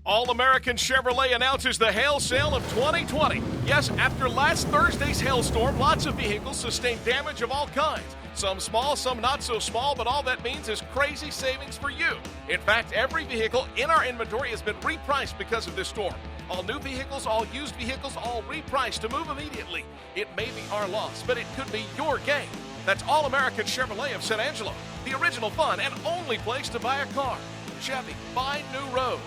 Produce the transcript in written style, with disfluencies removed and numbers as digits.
All-American Chevrolet announces the hail sale of 2020. Yes, after last Thursday's hailstorm, lots of vehicles sustained damage of all kinds. Some small, some not so small, but all that means is crazy savings for you. In fact, every vehicle in our inventory has been repriced because of this storm. All new vehicles, all used vehicles, all repriced to move immediately. It may be our loss, but it could be your gain. That's All-American Chevrolet of San Angelo, the original fun and only place to buy a car. Chevy, find new roads.